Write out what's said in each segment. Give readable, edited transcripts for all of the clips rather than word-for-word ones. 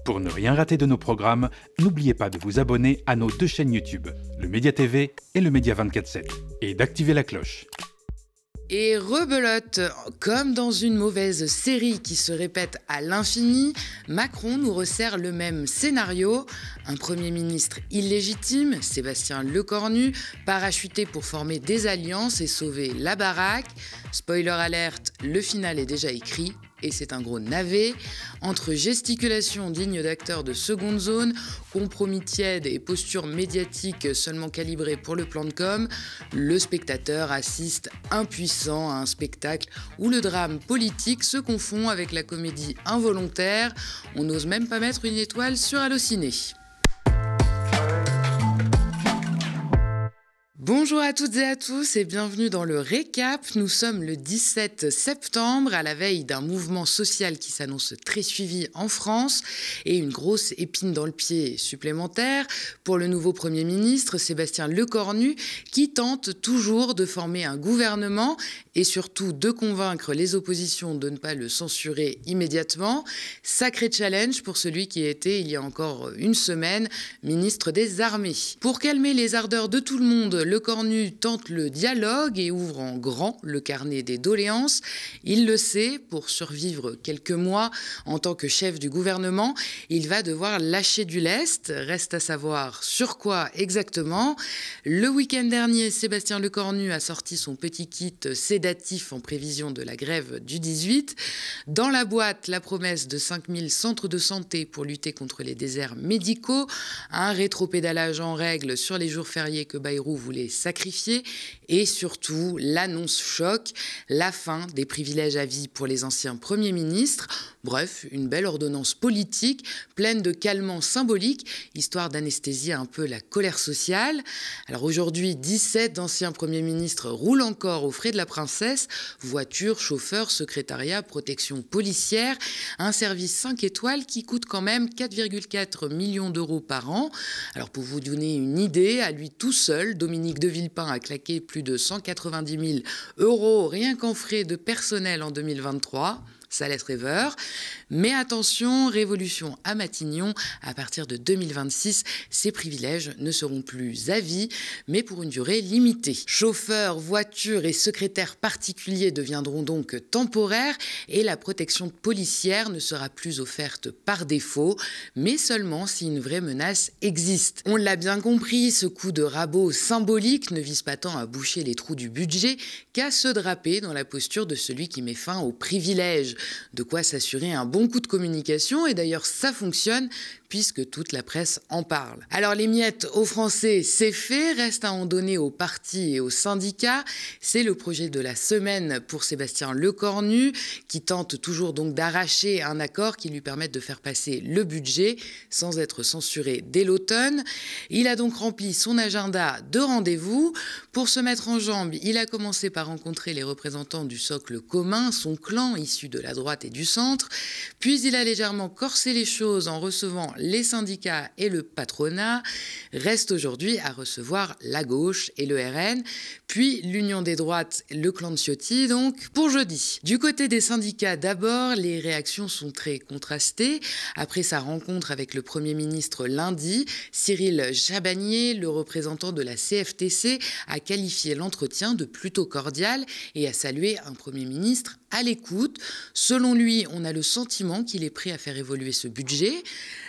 Pour ne rien rater de nos programmes, n'oubliez pas de vous abonner à nos 2 chaînes YouTube, le Média TV et le Média 24/7, et d'activer la cloche. Et rebelote, comme dans une mauvaise série qui se répète à l'infini, Macron nous resserre le même scénario. Un Premier ministre illégitime, Sébastien Lecornu, parachuté pour former des alliances et sauver la baraque. Spoiler alerte, le final est déjà écrit. Et c'est un gros navet. Entre gesticulations dignes d'acteurs de seconde zone, compromis tièdes et postures médiatiques seulement calibrées pour le plan de com', le spectateur assiste impuissant à un spectacle où le drame politique se confond avec la comédie involontaire. On n'ose même pas mettre une étoile sur Allociné. Bonjour à toutes et à tous et bienvenue dans le récap. Nous sommes le 17 septembre, à la veille d'un mouvement social qui s'annonce très suivi en France et une grosse épine dans le pied supplémentaire pour le nouveau Premier ministre Sébastien Lecornu qui tente toujours de former un gouvernement et surtout de convaincre les oppositions de ne pas le censurer immédiatement. Sacré challenge pour celui qui était il y a encore une semaine ministre des Armées. Pour calmer les ardeurs de tout le monde, Lecornu tente le dialogue et ouvre en grand le carnet des doléances. Il le sait, pour survivre quelques mois en tant que chef du gouvernement, il va devoir lâcher du lest. Reste à savoir sur quoi exactement. Le week-end dernier, Sébastien Lecornu a sorti son petit kit sédatif en prévision de la grève du 18. Dans la boîte, la promesse de 5000 centres de santé pour lutter contre les déserts médicaux, un rétropédalage en règle sur les jours fériés que Bayrou voulait sacrifier et surtout l'annonce choc, la fin des privilèges à vie pour les anciens premiers ministres. Bref, une belle ordonnance politique pleine de calmants symboliques, histoire d'anesthésier un peu la colère sociale. Alors aujourd'hui, 17 anciens premiers ministres roulent encore aux frais de la princesse, voitures, chauffeurs, secrétariat, protection policière, un service 5 étoiles qui coûte quand même 4,4 millions d'euros par an. Alors pour vous donner une idée, à lui tout seul, Dominique de Villepin a claqué plus de 190 000 euros rien qu'en frais de personnel en 2023. Ça laisse rêveur. Mais attention, révolution à Matignon, à partir de 2026, ces privilèges ne seront plus à vie, mais pour une durée limitée. Chauffeurs, voitures et secrétaires particuliers deviendront donc temporaires et la protection policière ne sera plus offerte par défaut, mais seulement si une vraie menace existe. On l'a bien compris, ce coup de rabot symbolique ne vise pas tant à boucher les trous du budget qu'à se draper dans la posture de celui qui met fin aux privilèges. De quoi s'assurer un bon coup de communication et d'ailleurs ça fonctionne puisque toute la presse en parle. Alors les miettes aux Français, c'est fait, reste à en donner aux partis et aux syndicats. C'est le projet de la semaine pour Sébastien Lecornu qui tente toujours donc d'arracher un accord qui lui permette de faire passer le budget sans être censuré dès l'automne. Il a donc rempli son agenda de rendez-vous. Pour se mettre en jambes, il a commencé par rencontrer les représentants du socle commun, son clan issu de la droite et du centre. Puis il a légèrement corsé les choses en recevant les syndicats et le patronat. Reste aujourd'hui à recevoir la gauche et le RN, puis l'Union des droites, le clan de Ciotti, donc pour jeudi. Du côté des syndicats d'abord, les réactions sont très contrastées. Après sa rencontre avec le Premier ministre lundi, Cyril Chabagnier, le représentant de la CFTC, a qualifié l'entretien de plutôt cordial et a salué un Premier ministre à l'écoute. Selon lui, on a le sentiment qu'il est prêt à faire évoluer ce budget.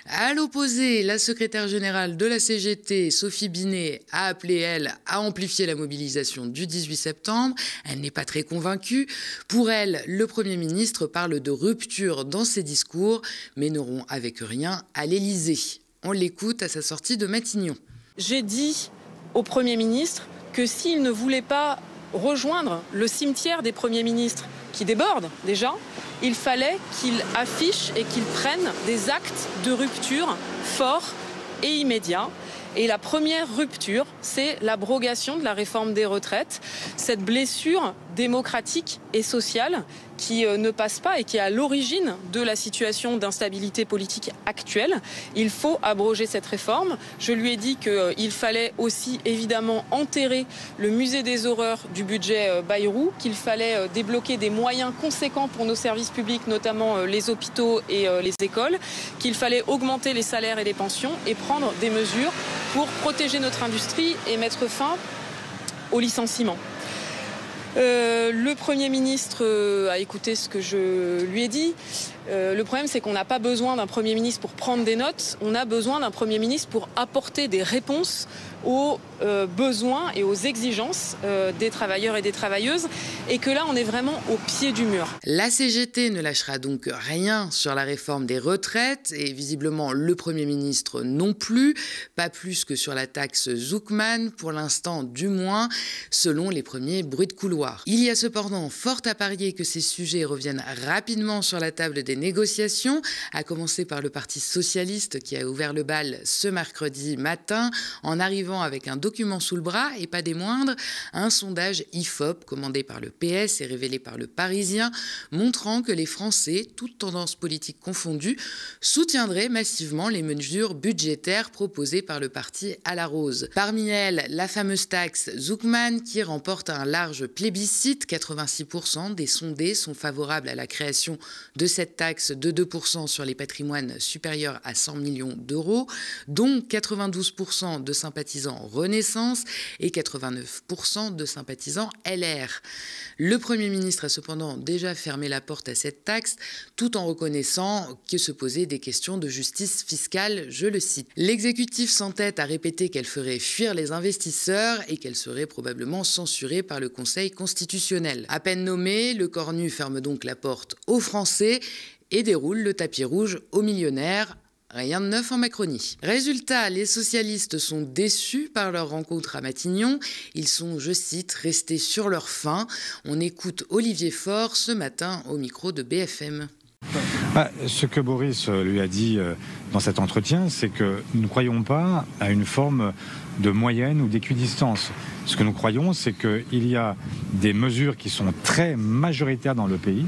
À l'opposé, la secrétaire générale de la CGT, Sophie Binet, a appelé, elle, à amplifier la mobilisation du 18 septembre. Elle n'est pas très convaincue. Pour elle, le Premier ministre parle de rupture dans ses discours, mais n'auront avec rien à l'Élysée. On l'écoute à sa sortie de Matignon. J'ai dit au Premier ministre que s'il ne voulait pas rejoindre le cimetière des premiers ministres qui déborde déjà, il fallait qu'il affiche et qu'il prenne des actes de rupture forts et immédiats. Et la première rupture, c'est l'abrogation de la réforme des retraites. Cette blessure démocratique et social qui ne passe pas et qui est à l'origine de la situation d'instabilité politique actuelle. Il faut abroger cette réforme. Je lui ai dit qu'il fallait aussi évidemment enterrer le musée des horreurs du budget Bayrou, qu'il fallait débloquer des moyens conséquents pour nos services publics, notamment les hôpitaux et les écoles, qu'il fallait augmenter les salaires et les pensions et prendre des mesures pour protéger notre industrie et mettre fin au licenciement. Le Premier ministre a écouté ce que je lui ai dit. Le problème, c'est qu'on n'a pas besoin d'un Premier ministre pour prendre des notes. On a besoin d'un Premier ministre pour apporter des réponses aux besoins et aux exigences des travailleurs et des travailleuses. Et que là, on est vraiment au pied du mur. La CGT ne lâchera donc rien sur la réforme des retraites et visiblement le Premier ministre non plus. Pas plus que sur la taxe Zuckman, pour l'instant du moins, selon les premiers bruits de couloir. Il y a cependant fort à parier que ces sujets reviennent rapidement sur la table des négociations, à commencer par le Parti socialiste qui a ouvert le bal ce mercredi matin en arrivant avec un document sous le bras et pas des moindres, un sondage IFOP commandé par le PS et révélé par le Parisien, montrant que les Français, toutes tendances politiques confondues, soutiendraient massivement les mesures budgétaires proposées par le parti à la rose. Parmi elles, la fameuse taxe Zuckman qui remporte un large plébiscite. 86% des sondés sont favorables à la création de cette taxe de 2% sur les patrimoines supérieurs à 100 millions d'euros, dont 92% de sympathisants Renaissance et 89% de sympathisants LR. Le Premier ministre a cependant déjà fermé la porte à cette taxe, tout en reconnaissant que se posaient des questions de justice fiscale, je le cite. L'exécutif s'entête à répéter qu'elle ferait fuir les investisseurs et qu'elle serait probablement censurée par le Conseil constitutionnel. À peine nommé, le Cornu ferme donc la porte aux Français et déroule le tapis rouge aux millionnaires. Rien de neuf en Macronie. Résultat, les socialistes sont déçus par leur rencontre à Matignon. Ils sont, je cite, restés sur leur faim. On écoute Olivier Faure ce matin au micro de BFM. Ce que Boris lui a dit dans cet entretien, c'est que nous ne croyons pas à une forme de moyenne ou d'équidistance. Ce que nous croyons, c'est qu'il y a des mesures qui sont très majoritaires dans le pays.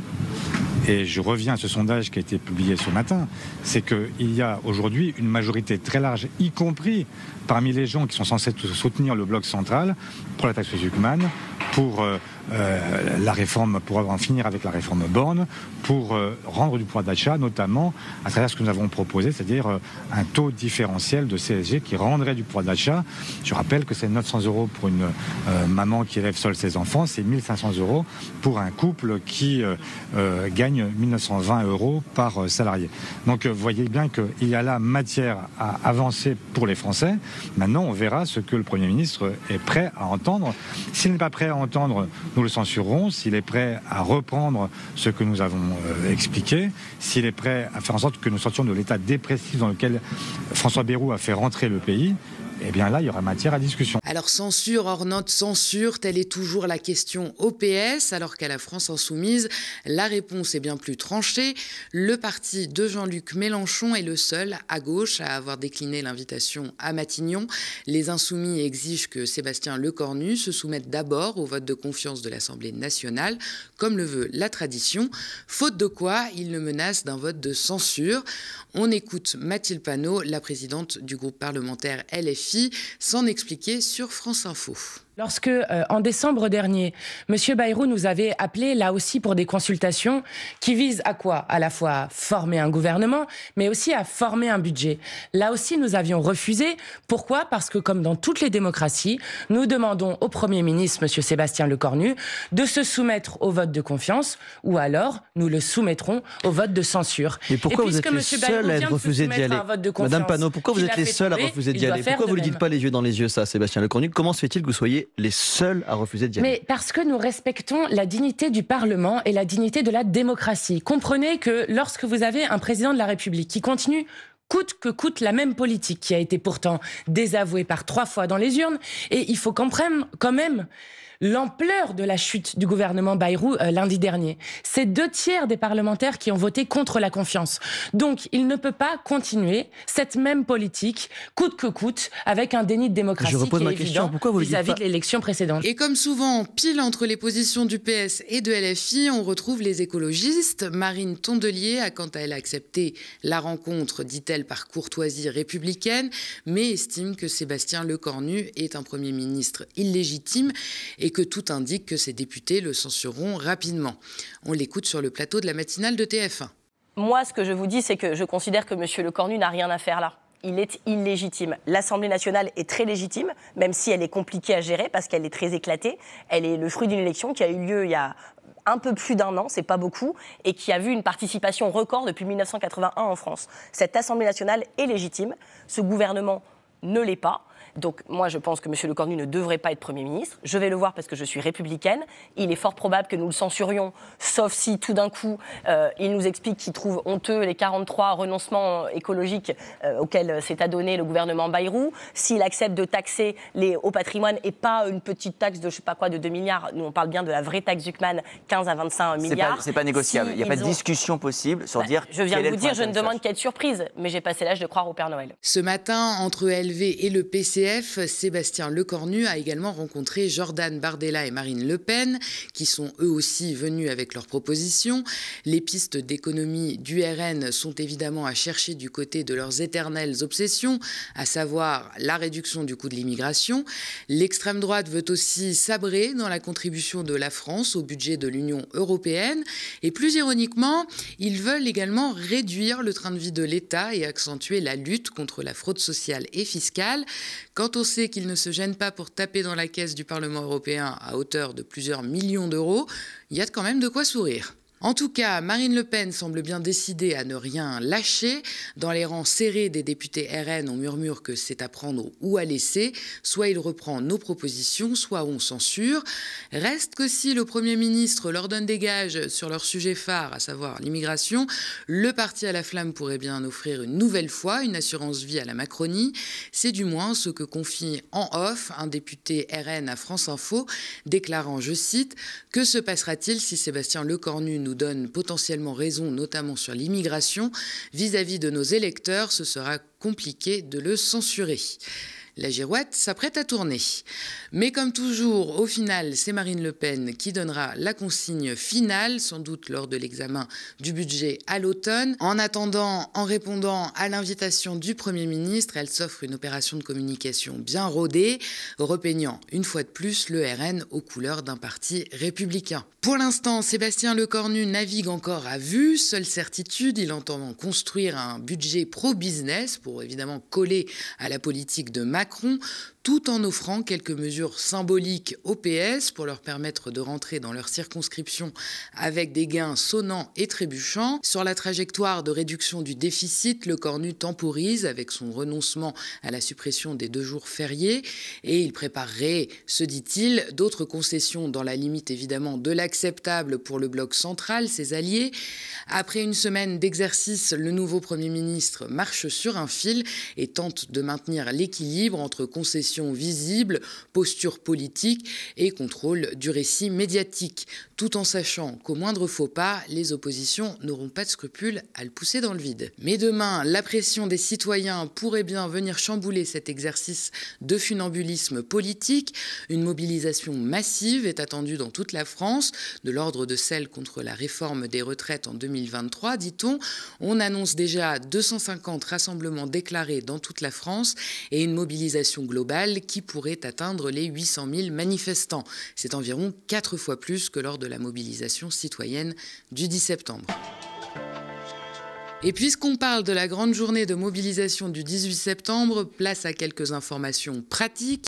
Et je reviens à ce sondage qui a été publié ce matin, c'est qu'il y a aujourd'hui une majorité très large, y compris parmi les gens qui sont censés soutenir le bloc central, pour la taxe Zuckman, pour la réforme, pour en finir avec la réforme Borne, pour rendre du pouvoir d'achat, notamment à travers ce que nous avons proposé, c'est-à-dire un taux différentiel de CSG qui rendrait du pouvoir d'achat. Je rappelle que c'est 900 € pour une maman qui élève seule ses enfants, c'est 1500 € pour un couple qui gagne 1920 € par salarié. Donc vous voyez bien qu'il y a là matière à avancer pour les Français. Maintenant, on verra ce que le Premier ministre est prêt à entendre. S'il n'est pas prêt à entendre, nous le censurerons. S'il est prêt à reprendre ce que nous avons expliqué, s'il est prêt à faire en sorte que nous sortions de l'état dépressif dans lequel François Bayrou a fait rentrer le pays, eh bien là, il y aura matière à discussion. Alors censure, hors note censure, telle est toujours la question au PS, alors qu'à la France insoumise, la réponse est bien plus tranchée. Le parti de Jean-Luc Mélenchon est le seul à gauche à avoir décliné l'invitation à Matignon. Les insoumis exigent que Sébastien Lecornu se soumette d'abord au vote de confiance de l'Assemblée nationale, comme le veut la tradition, faute de quoi il le menace d'un vote de censure. On écoute Mathilde Panot, la présidente du groupe parlementaire LFI, s'en expliquer sur France Info. Lorsque, en décembre dernier, M. Bayrou nous avait appelé là aussi pour des consultations qui visent à quoi ? À la fois à former un gouvernement, mais aussi à former un budget. Là aussi, nous avions refusé. Pourquoi ? Parce que, comme dans toutes les démocraties, nous demandons au Premier ministre, M. Sébastien Lecornu, de se soumettre au vote de confiance, ou alors nous le soumettrons au vote de censure. Mais pourquoi vous êtes les seuls à refuser d'y aller ? Madame Panot, pourquoi vous êtes les seuls à refuser d'y aller ? Pourquoi vous ne le dites pas les yeux dans les yeux, ça, Sébastien Lecornu ? Comment se fait-il que vous soyez les seuls à refuser d'y aller? Mais parce que nous respectons la dignité du Parlement et la dignité de la démocratie. Comprenez que lorsque vous avez un président de la République qui continue coûte que coûte la même politique qui a été pourtant désavouée par 3 fois dans les urnes. Et il faut comprendre quand même l'ampleur de la chute du gouvernement Bayrou lundi dernier. C'est 2/3 des parlementaires qui ont voté contre la confiance. Donc, il ne peut pas continuer cette même politique, coûte que coûte, avec un déni de démocratie qui est évident vis-à-vis de l'élection précédente. Et comme souvent, pile entre les positions du PS et de LFI, on retrouve les écologistes. Marine Tondelier a quant à elle accepté la rencontre, dit-elle, par courtoisie républicaine, mais estime que Sébastien Lecornu est un Premier ministre illégitime et que tout indique que ses députés le censureront rapidement. On l'écoute sur le plateau de la matinale de TF1. Moi, ce que je vous dis, c'est que je considère que M. Lecornu n'a rien à faire là. Il est illégitime. L'Assemblée nationale est très légitime, même si elle est compliquée à gérer parce qu'elle est très éclatée. Elle est le fruit d'une élection qui a eu lieu il y a un peu plus d'1 an, c'est pas beaucoup, et qui a vu une participation record depuis 1981 en France. Cette Assemblée nationale est légitime, ce gouvernement ne l'est pas. Donc moi, je pense que M. Lecornu ne devrait pas être Premier ministre. Je vais le voir parce que je suis républicaine. Il est fort probable que nous le censurions, sauf si tout d'un coup, il nous explique qu'il trouve honteux les 43 renoncements écologiques auxquels s'est adonné le gouvernement Bayrou. S'il accepte de taxer les hauts patrimoines et pas une petite taxe de je sais pas quoi de 2 milliards, nous on parle bien de la vraie taxe Zuckman, 15 à 25 milliards. C'est pas négociable. Il n'y a pas de discussion possible sur dire... Je viens de vous dire, je ne demande qu'à être surprise, mais j'ai passé l'âge de croire au Père Noël. Ce matin, entre LV et le PCF, Sébastien Lecornu a également rencontré Jordan Bardella et Marine Le Pen, qui sont eux aussi venus avec leurs propositions. Les pistes d'économie du RN sont évidemment à chercher du côté de leurs éternelles obsessions, à savoir la réduction du coût de l'immigration. L'extrême droite veut aussi sabrer dans la contribution de la France au budget de l'Union européenne. Et plus ironiquement, ils veulent également réduire le train de vie de l'État et accentuer la lutte contre la fraude sociale et fiscale. Quand on sait qu'ils ne se gênent pas pour taper dans la caisse du Parlement européen à hauteur de plusieurs millions d'euros, il y a quand même de quoi sourire. En tout cas, Marine Le Pen semble bien décidée à ne rien lâcher. Dans les rangs serrés des députés RN, on murmure que c'est à prendre ou à laisser. Soit il reprend nos propositions, soit on censure. Reste que si le Premier ministre leur donne des gages sur leur sujet phare, à savoir l'immigration, le parti à la flamme pourrait bien offrir une nouvelle fois une assurance vie à la Macronie. C'est du moins ce que confie en off un député RN à France Info, déclarant, je cite, « Que se passera-t-il si Sébastien Lecornu nous donne potentiellement raison, notamment sur l'immigration. Vis-à-vis de nos électeurs, ce sera compliqué de le censurer. » La girouette s'apprête à tourner. Mais comme toujours, au final, c'est Marine Le Pen qui donnera la consigne finale, sans doute lors de l'examen du budget à l'automne. En attendant, en répondant à l'invitation du Premier ministre, elle s'offre une opération de communication bien rodée, repeignant une fois de plus le RN aux couleurs d'un parti républicain. Pour l'instant, Sébastien Lecornu navigue encore à vue. Seule certitude, il entend construire un budget pro-business pour évidemment coller à la politique de Macron, tout en offrant quelques mesures symboliques au PS pour leur permettre de rentrer dans leur circonscription avec des gains sonnants et trébuchants. Sur la trajectoire de réduction du déficit, Lecornu temporise avec son renoncement à la suppression des 2 jours fériés et il préparerait, se dit-il, d'autres concessions dans la limite évidemment de l'acceptable pour le bloc central, ses alliés. Après une semaine d'exercice, le nouveau Premier ministre marche sur un fil et tente de maintenir l'équilibre entre concessions visibles, posture politique et contrôle du récit médiatique, tout en sachant qu'au moindre faux pas, les oppositions n'auront pas de scrupules à le pousser dans le vide. Mais demain, la pression des citoyens pourrait bien venir chambouler cet exercice de funambulisme politique. Une mobilisation massive est attendue dans toute la France, de l'ordre de celle contre la réforme des retraites en 2023, dit-on. On annonce déjà 250 rassemblements déclarés dans toute la France et une mobilisation globale qui pourrait atteindre les 800 000 manifestants. C'est environ 4 fois plus que lors de la mobilisation citoyenne du 10 septembre. Et puisqu'on parle de la grande journée de mobilisation du 18 septembre, place à quelques informations pratiques.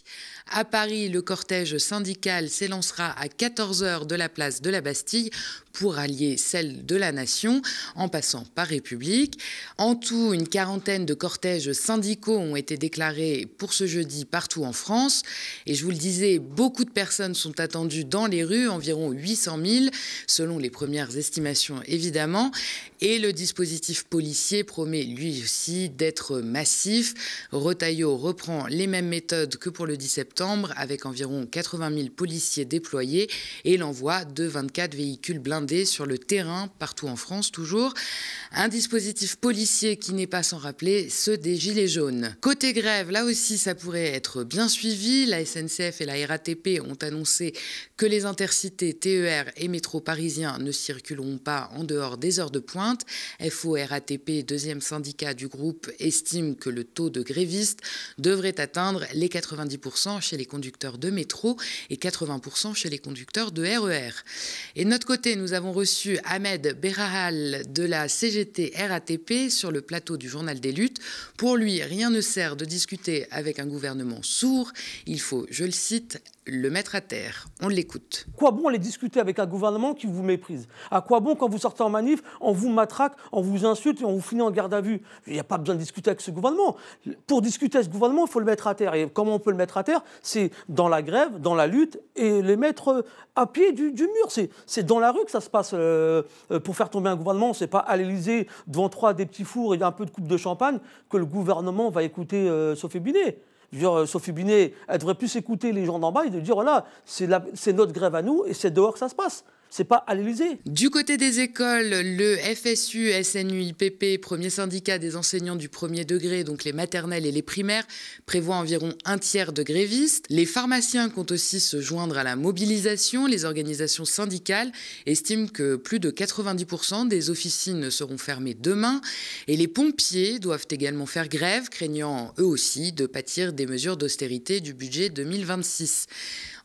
À Paris, le cortège syndical s'élancera à 14h de la place de la Bastille pour allier celle de la nation, en passant par République. En tout, une quarantaine de cortèges syndicaux ont été déclarés pour ce jeudi partout en France. Et je vous le disais, beaucoup de personnes sont attendues dans les rues, environ 800 000, selon les premières estimations évidemment. Et le dispositif policier promet lui aussi d'être massif. Retailleau reprend les mêmes méthodes que pour le 10 septembre, avec environ 80 000 policiers déployés et l'envoi de 24 véhicules blindés sur le terrain, partout en France toujours. Un dispositif policier qui n'est pas sans rappeler ceux des Gilets jaunes. Côté grève, là aussi ça pourrait être bien suivi. La SNCF et la RATP ont annoncé que les intercités TER et métro parisiens ne circuleront pas en dehors des heures de pointe. FO RATP, deuxième syndicat du groupe, estime que le taux de grévistes devrait atteindre les 90% chez les conducteurs de métro et 80% chez les conducteurs de RER. Et de notre côté, nous avons reçu Ahmed Berahal de la CGT RATP sur le plateau du Journal des Luttes. Pour lui, rien ne sert de discuter avec un gouvernement sourd. Il faut, je le cite, le mettre à terre. On l'écoute. Quoi bon aller discuter avec un gouvernement qui vous méprise? À quoi bon quand vous sortez en manif, on vous matraque, on vous insulte et on vous finit en garde à vue? Il n'y a pas besoin de discuter avec ce gouvernement. Pour discuter avec ce gouvernement, il faut le mettre à terre. Et comment on peut le mettre à terre? C'est dans la grève, dans la lutte et les mettre à pied du mur. C'est dans la rue que ça se passe pour faire tomber un gouvernement. C'est pas à l'Élysée, devant des petits fours et un peu de coupe de champagne, que le gouvernement va écouter Sophie Binet. Je veux dire, Sophie Binet, elle devrait plus écouter les gens d'en bas et de dire voilà, c'est notre grève à nous et c'est dehors que ça se passe. C'est pas à l'Élysée. Du côté des écoles, le FSU, SNUIPP, premier syndicat des enseignants du premier degré, donc les maternelles et les primaires, prévoit environ un tiers de grévistes. Les pharmaciens comptent aussi se joindre à la mobilisation. Les organisations syndicales estiment que plus de 90% des officines seront fermées demain. Et les pompiers doivent également faire grève, craignant eux aussi de pâtir des mesures d'austérité du budget 2026.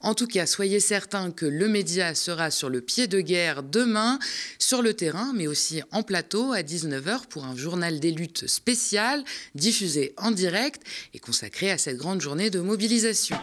En tout cas, soyez certains que le média sera sur le pied de guerre demain, sur le terrain, mais aussi en plateau à 19h pour un journal des luttes spécial, diffusé en direct et consacré à cette grande journée de mobilisation.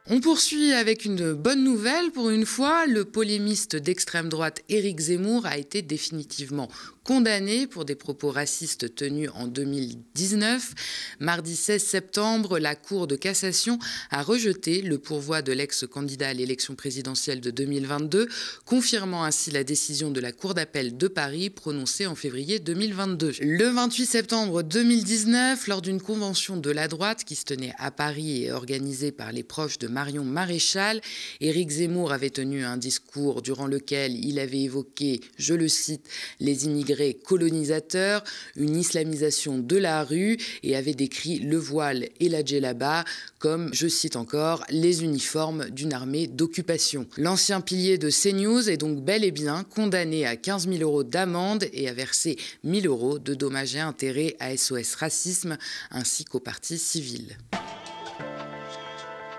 On poursuit avec une bonne nouvelle pour une fois. Le polémiste d'extrême droite Éric Zemmour a été définitivement condamné pour des propos racistes tenus en 2019. Mardi 16 septembre, la Cour de cassation a rejeté le pourvoi de l'ex-candidat à l'élection présidentielle de 2022, confirmant ainsi la décision de la Cour d'appel de Paris prononcée en février 2022. Le 28 septembre 2019, lors d'une convention de la droite qui se tenait à Paris et organisée par les proches de Marion Maréchal, Éric Zemmour avait tenu un discours durant lequel il avait évoqué, je le cite, les immigrés colonisateurs, une islamisation de la rue et avait décrit le voile et la djellaba comme, je cite encore, les uniformes d'une armée d'occupation. L'ancien pilier de CNews est donc bel et bien condamné à 15 000 € d'amende et à verser 1 000 € de dommages et intérêts à SOS Racisme ainsi qu'au parti civil.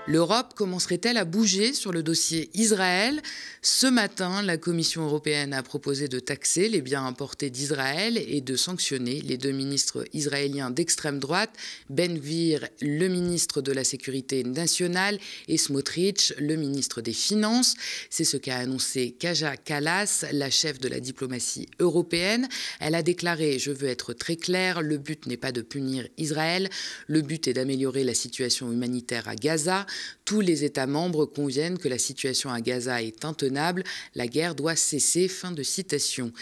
L'Europe commencerait-elle à bouger sur le dossier Israël? Ce matin, la Commission européenne a proposé de taxer les biens importés d'Israël et de sanctionner les deux ministres israéliens d'extrême droite, Ben Gvir, le ministre de la Sécurité nationale, et Smotrich, le ministre des Finances. C'est ce qu'a annoncé Kaja Kallas, la chef de la diplomatie européenne. Elle a déclaré « Je veux être très claire, le but n'est pas de punir Israël, le but est d'améliorer la situation humanitaire à Gaza. Tous les États membres conviennent que la situation à Gaza est intenable, la guerre doit cesser ». Fin de citation.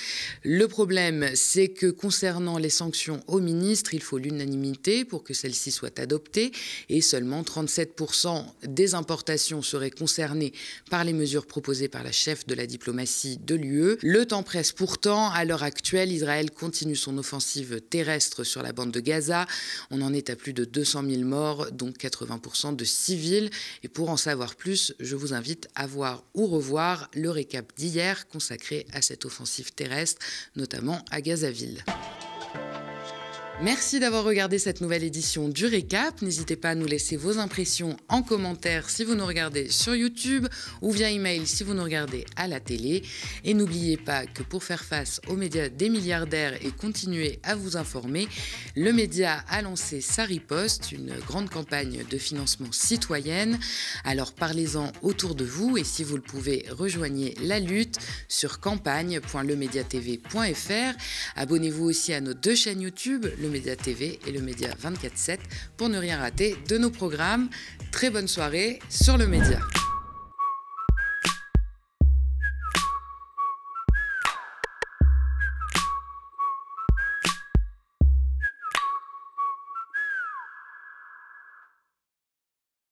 Le problème, c'est que concernant les sanctions aux ministres, il faut l'unanimité pour que celles-ci soient adoptées et seulement 37% des importations seraient concernées par les mesures proposées par la chef de la diplomatie de l'UE. Le temps presse pourtant. À l'heure actuelle, Israël continue son offensive terrestre sur la bande de Gaza. On en est à plus de 200 000 morts, dont 80% de civils. Et pour en savoir plus, je vous invite à voir ou revoir le récap d'hier consacré à cette offensive terrestre, notamment à Gazaville. Merci d'avoir regardé cette nouvelle édition du Récap. N'hésitez pas à nous laisser vos impressions en commentaire si vous nous regardez sur YouTube ou via email si vous nous regardez à la télé. Et n'oubliez pas que pour faire face aux médias des milliardaires et continuer à vous informer, le média a lancé sa riposte, une grande campagne de financement citoyenne. Alors parlez-en autour de vous et si vous le pouvez, rejoignez la lutte sur campagne.lemediatv.fr. Abonnez-vous aussi à nos 2 chaînes YouTube, le Média TV et le Média 24/7 pour ne rien rater de nos programmes. Très bonne soirée sur le Média.